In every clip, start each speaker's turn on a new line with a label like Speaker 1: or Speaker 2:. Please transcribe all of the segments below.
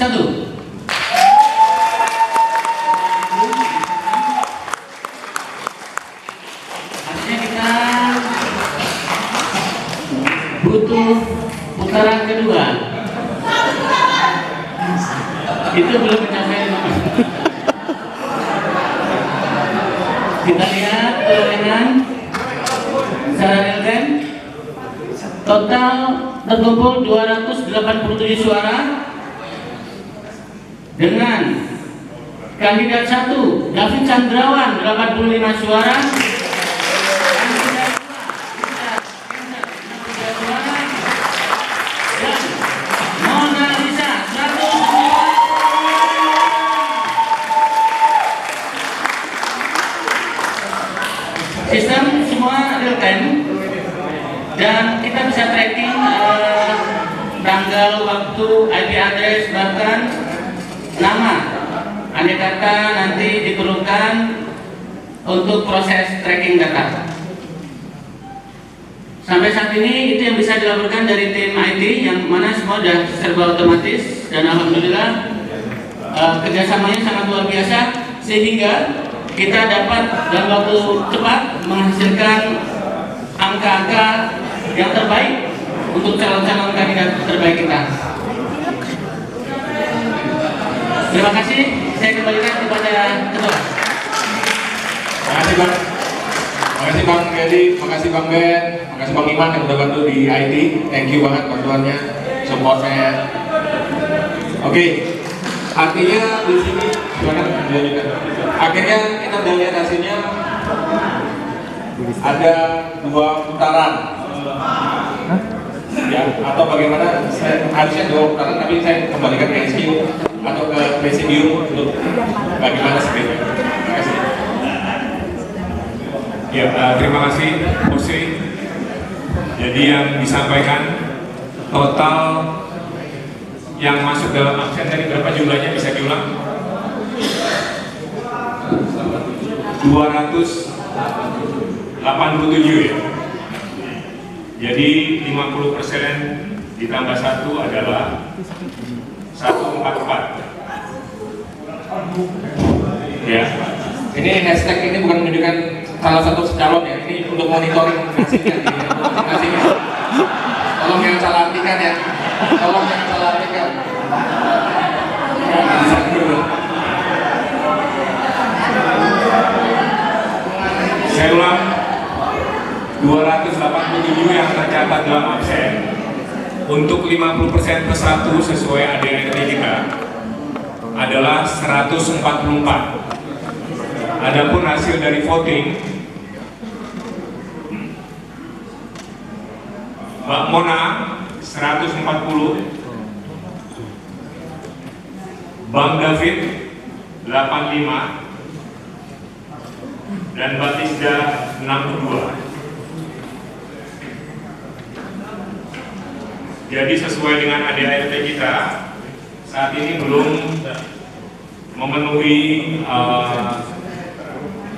Speaker 1: 1. Artinya kita butuh putaran kedua. Itu belum mencapai 5%. Kita lihat perolehan secara real time. Total terkumpul 287 suara dengan kandidat 1 David Chandrawan 85 suara, kandidat 2 suara, dan Mona Lisa 100 suara. Sistem semua real time dan kita bisa tracking tanggal, waktu, IP address, bahkan nama. Andai kata nanti diperlukan untuk proses tracking data. Sampai saat ini itu yang bisa dilaporkan dari tim IT, yang mana semua sudah serba otomatis, dan alhamdulillah kerjasamanya sangat luar biasa sehingga kita dapat dalam waktu cepat menghasilkan angka-angka yang terbaik untuk calon-calon kandidat terbaik kita. Terima kasih. Saya kembalikan kepada Ketua.
Speaker 2: Terima kasih Bang. Terima kasih Bang Dedi, terima kasih Bang Ben, terima kasih Bang Iman yang udah bantu di IT. Thank you banget bantuannya, supportnya. Oke, artinya di sini silakan dilanjutkan. Akhirnya kita udah lihat hasilnya ada 2 putaran. Ya, atau bagaimana? Harusnya 2 putaran, tapi saya kembalikan ke SQ atau ke presidium untuk bagaimana sebenarnya. Terima kasih.
Speaker 3: Ya, terima kasih Jose. Jadi yang disampaikan total yang masuk dalam absen tadi berapa jumlahnya, bisa diulang? 287 ya. Jadi 50% ditambah 1 adalah 144. Ya.
Speaker 2: Ini hashtag ini bukan menunjukkan salah satu calon ya, ini untuk monitoring hasilnya. Tolong yang salah artikan ya. Tolong yang salah artikan.
Speaker 3: Saya ulang, 287 yang tercatat dalam absen. Untuk 50% ke 1 sesuai ADRT kita adalah 144. Adapun hasil dari voting, Mbak Mona 140, Bang David 85, dan Mbak Tisda 62. Jadi sesuai dengan ADRT kita, saat ini belum memenuhi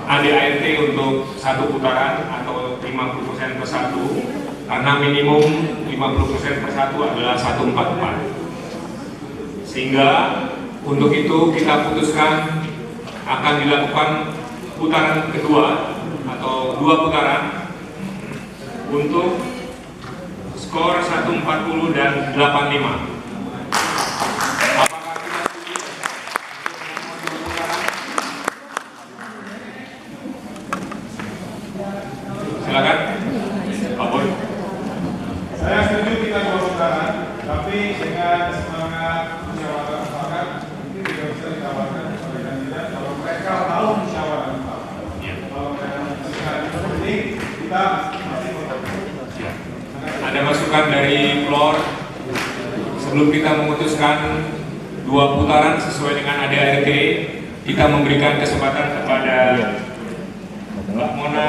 Speaker 3: ADRT untuk 1 putaran atau 50% per 1, karena minimum 50% per 1 adalah 144. Sehingga untuk itu kita putuskan akan dilakukan putaran kedua atau 2 putaran untuk skor 140 dan 85. Silakan, Pak Boy.
Speaker 4: Saya setuju kita 2 putaran, tapi dengan semangat musyawarah mufakat mungkin tidak bisa ditawarkan kepada kandidat kalau mereka mau musyawarah mufakat. Kalau mereka menentukan seperti kita masih
Speaker 3: Ada masukan dari floor sebelum kita memutuskan 2 putaran sesuai dengan ADRT, kita memberikan kesempatan kepada Mbak Mona,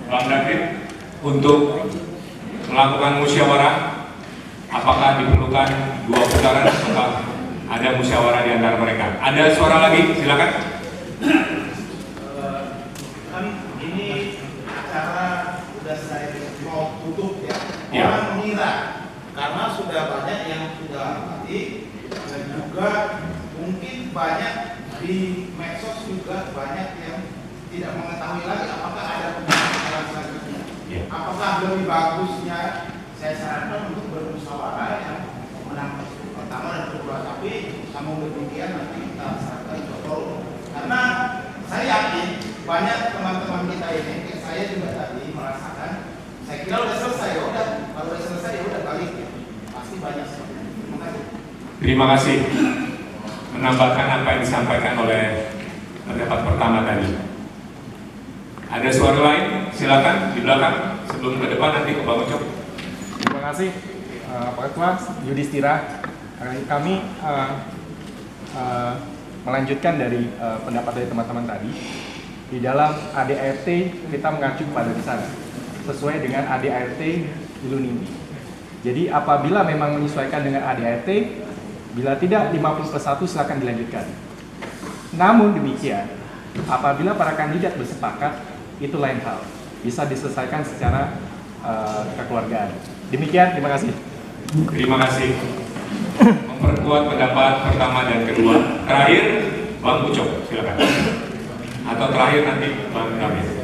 Speaker 3: Bang David untuk melakukan musyawarah. Apakah diperlukan 2 putaran atau ada musyawarah di antara mereka? Ada suara lagi, silakan.
Speaker 5: Kan ini acara sudah saya mau tutup ya.
Speaker 3: Ya.
Speaker 5: Orang mengira karena sudah banyak yang sudah tadi dan juga juga mungkin banyak di medsos juga banyak yang tidak mengetahui lagi apakah ada pembicaraan selanjutnya. Apakah lebih bagusnya saya sarankan untuk bermusyawarah yang menang pertama dan kedua, tapi namun demikian nanti kita serahkan ke forum. Karena saya yakin banyak teman-teman kita ini, saya juga tadi merasakan, saya kira udah selesai, udah kalau udah selesai ya udah balik ya. Pasti banyak sekali. Terima kasih.
Speaker 3: Terima kasih. Menambahkan apa yang disampaikan oleh pendapat pertama tadi. Ada suara lain? Silakan di belakang sebelum ke depan nanti ke Bang Ucok.
Speaker 6: Terima kasih Pak Ketua Yudhistira. Kami melanjutkan dari pendapat dari teman-teman tadi. Di dalam ADART kita mengacu pada di sana sesuai dengan ADART Hulu Ninggi. Jadi apabila memang menyesuaikan dengan ADART, bila tidak 50+1 silakan dilanjutkan. Namun demikian, apabila para kandidat bersepakat, itu lain hal. Bisa diselesaikan secara kekeluargaan. Demikian, terima kasih.
Speaker 3: Terima kasih. Memperkuat pendapat pertama dan kedua. Terakhir, Bang Ucok, silakan. Atau terakhir nanti Bang Kamil.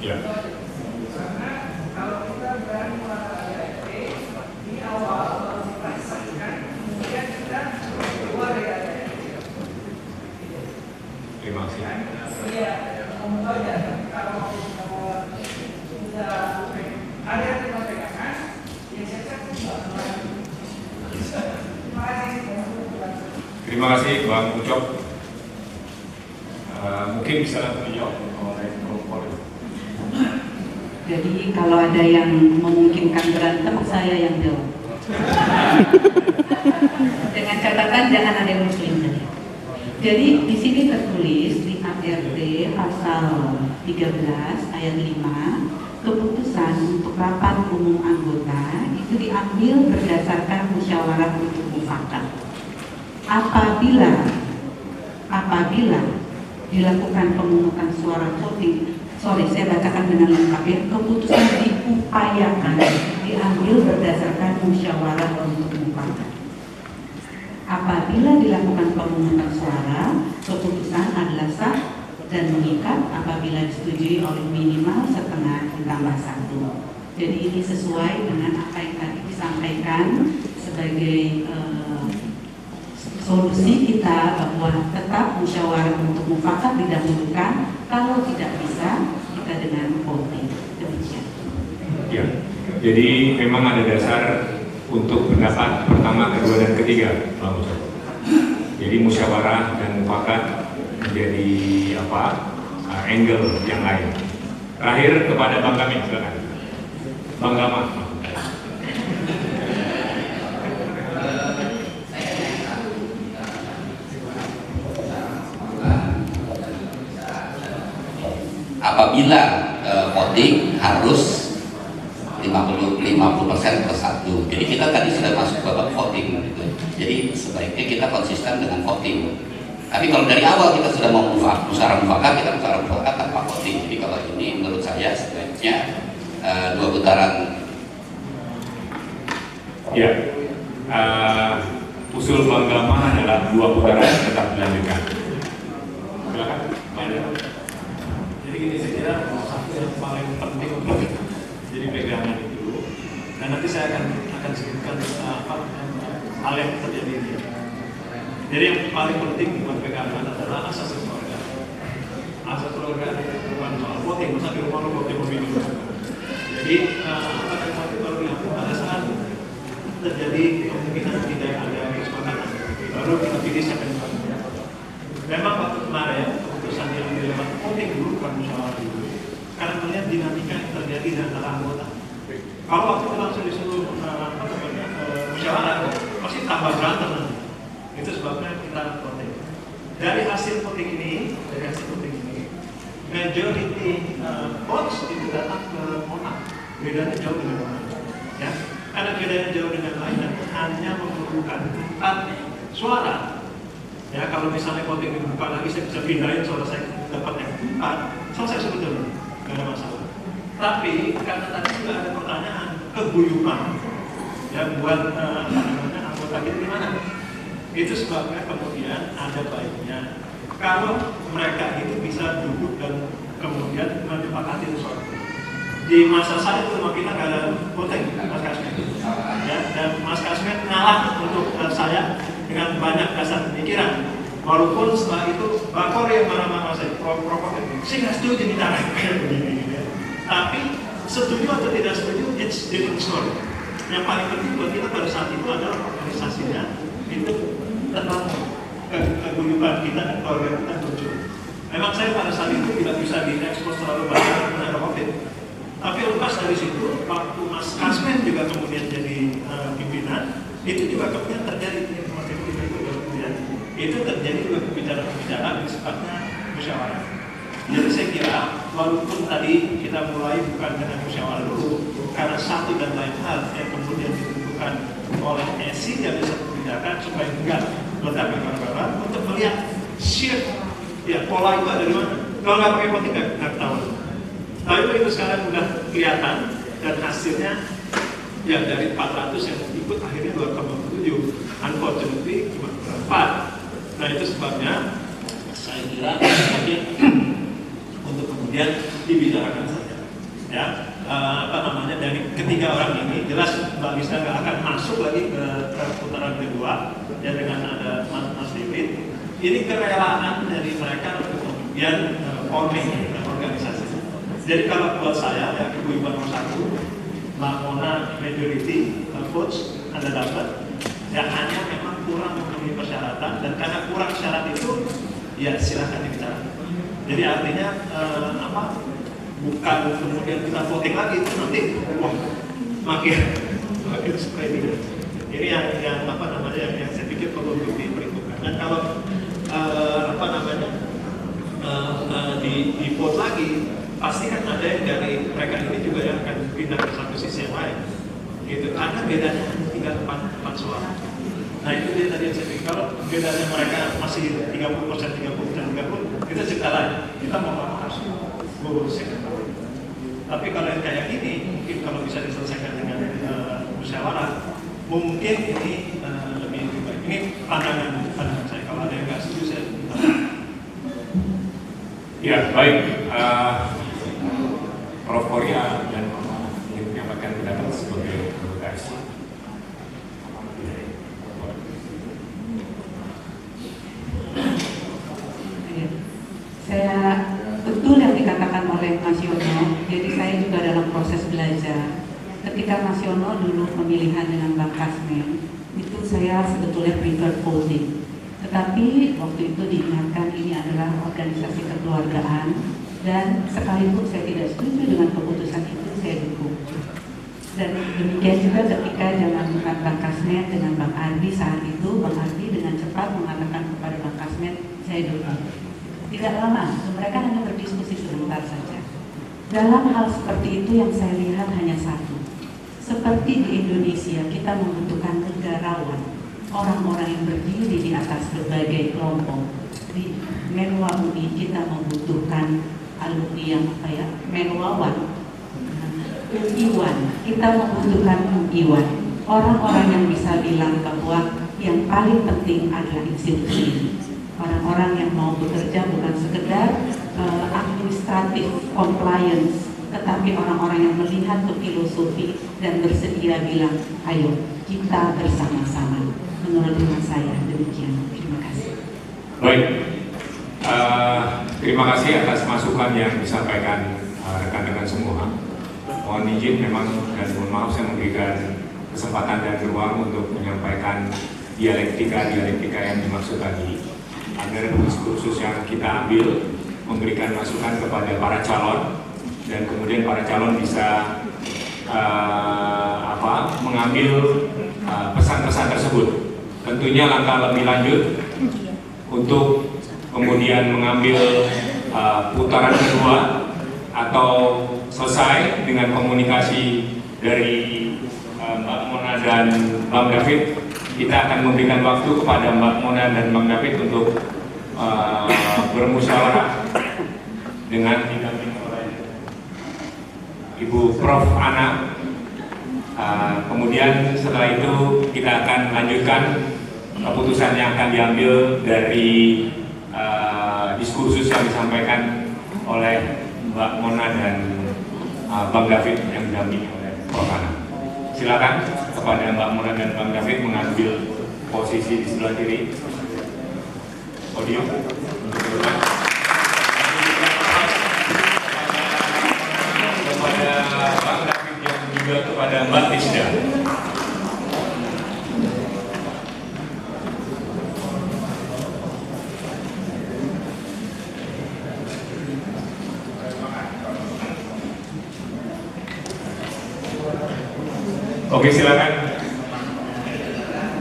Speaker 3: Ya. Terima kasih. Terima kasih Bang Ucok. Mungkin bisa langsung dijawab oleh Prof.
Speaker 7: Jadi kalau ada yang memungkinkan berantem, saya yang jawab. Dengan catatan jangan ada yang muslim saja. Jadi di sini tertulis di ART pasal 13 ayat 5, keputusan untuk rapat umum anggota itu diambil berdasarkan musyawarah untuk mufakat. Apabila dilakukan pemungutan suara voting, saya bacakan dengan lengkap ya, keputusan diupayakan diambil berdasarkan musyawarah untuk mufakat. Apabila dilakukan pemungutan suara, keputusan adalah sah dan mengikat apabila disetujui oleh minimal setengah ditambah 1. Jadi ini sesuai dengan apa yang tadi disampaikan sebagai solusi kita, bahwa tetap musyawarah untuk mufakat didahulukan, kalau tidak bisa kita dengan voting. Demikian.
Speaker 3: Ya, jadi memang ada dasar untuk pendapat pertama, kedua, dan ketiga, Bang Ucok. Jadi musyawarah dan mufakat menjadi angle yang lain. Terakhir kepada Bang Kamil, silakan. Bang Gama.
Speaker 8: Apabila voting harus 50% per 1. Jadi kita tadi sudah masuk babak voting gitu. Jadi sebaiknya kita konsisten dengan voting. Tapi kalau dari awal kita sudah mau musyawarah mufakat, kita musyawarah mufakat tanpa voting. Jadi kalau ini menurut saya sebaiknya 2 putaran.
Speaker 3: Ya, usul Bang Gama adalah 2 putaran tetap dilanjutkan. Silakan.
Speaker 9: Jadi gini, saya kira satu yang paling penting untuk jadi pegangan itu, dan nanti saya akan sebutkan hal yang terjadi ini. Jadi yang paling penting buat pegangan adalah asas keluarga. Asas keluarga itu bukan soal voting, masa di rumah lo voting pemilu. Jadi kalau dilakukan pada saat terjadi kemungkinan tidak ada kesepakatan, baru kita pilih siapa yang paling. Memang waktu kemarin keputusan yang dilewat voting dulu, bukan musyawarah dulu. Karena melihat dinamika yang terjadi di antara anggota. Kalau waktu itu langsung disuruh musyawarah, pasti tambah berantem nanti. Itu sebabnya kita voting. Dari hasil voting ini, majority votes itu datang ke Monang. Bedanya jauh dengan Monang. Ya, karena bedanya jauh dengan lain dan hanya memerlukan 4 suara. Ya, kalau misalnya voting dibuka lagi, saya bisa pindahin suara saya 4 selesai sebetulnya, nggak ada masalah. Tapi karena tadi juga ada pertanyaan keguyuban yang buat anggota kita gimana? Itu sebabnya kemudian ada baiknya kalau mereka itu bisa duduk dan kemudian menyepakati sesuatu. Di masa saya itu rumah kita nggak ada voting, Mas Kasmet. Ya, dan Mas Kasmet ngalah untuk saya dengan banyak dasar pemikiran. Walaupun setelah itu Bakor yang marah-marah saya, provokatif. Saya nggak setuju cara kayak begini. Gitu ya. Tapi setuju atau tidak setuju, it's different story. Yang paling penting buat kita pada saat itu adalah organisasinya itu terbangun, keguyuban kita dan keluarga kita muncul. Memang saya pada saat itu tidak bisa diekspos terlalu banyak karena ada COVID. Tapi lepas dari situ, waktu Mas Kasmen juga kemudian jadi pimpinan, itu juga kemudian terjadi itu terjadi juga pembicaraan yang sifatnya musyawarah. Jadi saya kira walaupun tadi kita mulai bukan dengan musyawarah dulu, karena satu dan lain hal yang kemudian ditentukan oleh ESI yang bisa kebijakan supaya enggak ledakan barang-barang untuk melihat shift ya pola itu ada di mana. Kalau nggak pakai voting nggak tahu. Tapi begitu sekarang udah kelihatan dan hasilnya ya dari 400 yang ikut akhirnya 2,7, unfortunately cuma 4. Nah itu sebabnya saya kira mungkin untuk kemudian dibicarakan saja. Ya, dari ketiga orang ini jelas Mbak Lisa nggak akan masuk lagi ke putaran kedua. Ya dengan ada Mas David, ini kerelaan dari mereka untuk kemudian forming organisasi. Jadi kalau buat saya ya Ibu nomor 1, Mbak Mona majority votes Anda dapat, ya hanya memang kurang memenuhi persyaratan dan karena kurang syarat itu ya silakan dibicarakan. Jadi artinya bukan kemudian kita voting lagi itu nanti makin spreading. Ini yang saya pikir perlu diperhitungkan. Dan kalau di vote lagi pasti kan ada yang dari mereka ini juga yang akan pindah ke satu sisi yang lain. Gitu. Karena bedanya tinggal 4 suara. Nah itu dia tadi yang saya pikir. Kalau bedanya mereka masih 30%, 30%, kita cerita lain. Kita mau harus selesaikan. Tapi kalau yang kayak gini, mungkin kalau bisa diselesaikan dengan musyawarah, mungkin ini lebih baik. Ini pandangan saya. Kalau ada yang nggak setuju, saya
Speaker 3: ya baik. Prof. Korea dan ingin menyampaikan pendapat sebagai anggota SC.
Speaker 7: Saya betul yang dikatakan oleh Mas Yono. Jadi saya juga dalam proses belajar. Ketika Mas Yono dulu pemilihan dengan Bang Kasmen, itu saya sebetulnya prefer voting. Tetapi waktu itu diingatkan ini adalah organisasi kekeluargaan dan sekalipun saya tidak setuju dengan keputusan itu, saya dukung. Dan demikian juga ketika zaman Bang Kasmen dengan Bang Ardi saat itu, Bang Ardi dengan cepat mengatakan kepada Bang Kasmen, saya dukung. Tidak lama, mereka hanya berdiskusi sebentar saja. Dalam hal seperti itu yang saya lihat hanya satu. Seperti di Indonesia, kita membutuhkan negarawan, orang-orang yang berdiri di atas berbagai kelompok. Di Menwa UI kita membutuhkan alumni yang Menwawan, Iwan. Kita membutuhkan Iwan. Orang-orang yang bisa bilang bahwa yang paling penting adalah institusi ini. Orang-orang yang mau bekerja bukan sekedar administratif compliance, tetapi orang-orang yang melihat ke filosofi dan bersedia bilang, ayo kita bersama-sama. Menurut saya demikian. Terima kasih.
Speaker 3: Baik, terima kasih atas masukan yang disampaikan rekan-rekan semua. Mohon izin memang dan mohon maaf saya memberikan kesempatan dan ruang untuk menyampaikan dialektika yang dimaksud tadi. Agar diskursus yang kita ambil memberikan masukan kepada para calon dan kemudian para calon bisa mengambil pesan-pesan tersebut. Tentunya langkah lebih lanjut untuk kemudian mengambil putaran kedua atau selesai dengan komunikasi dari Mbak Mona dan Bang David. Kita akan memberikan waktu kepada Mbak Mona dan Bang David untuk bermusyawarah dengan didampingi oleh Ibu Prof. Ana. Kemudian setelah itu kita akan lanjutkan keputusan yang akan diambil dari diskursus yang disampaikan oleh Mbak Mona dan Bang David yang didampingi oleh Prof. Ana. Silakan kepada Mbak Mona dan Bang David mengambil posisi di sebelah kiri podium untuk bermain. Kepada Bang David yang juga kepada Mbak Tisda. Oke, silakan.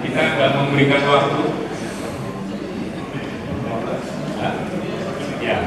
Speaker 3: Kita nggak memberikan waktu. Ya.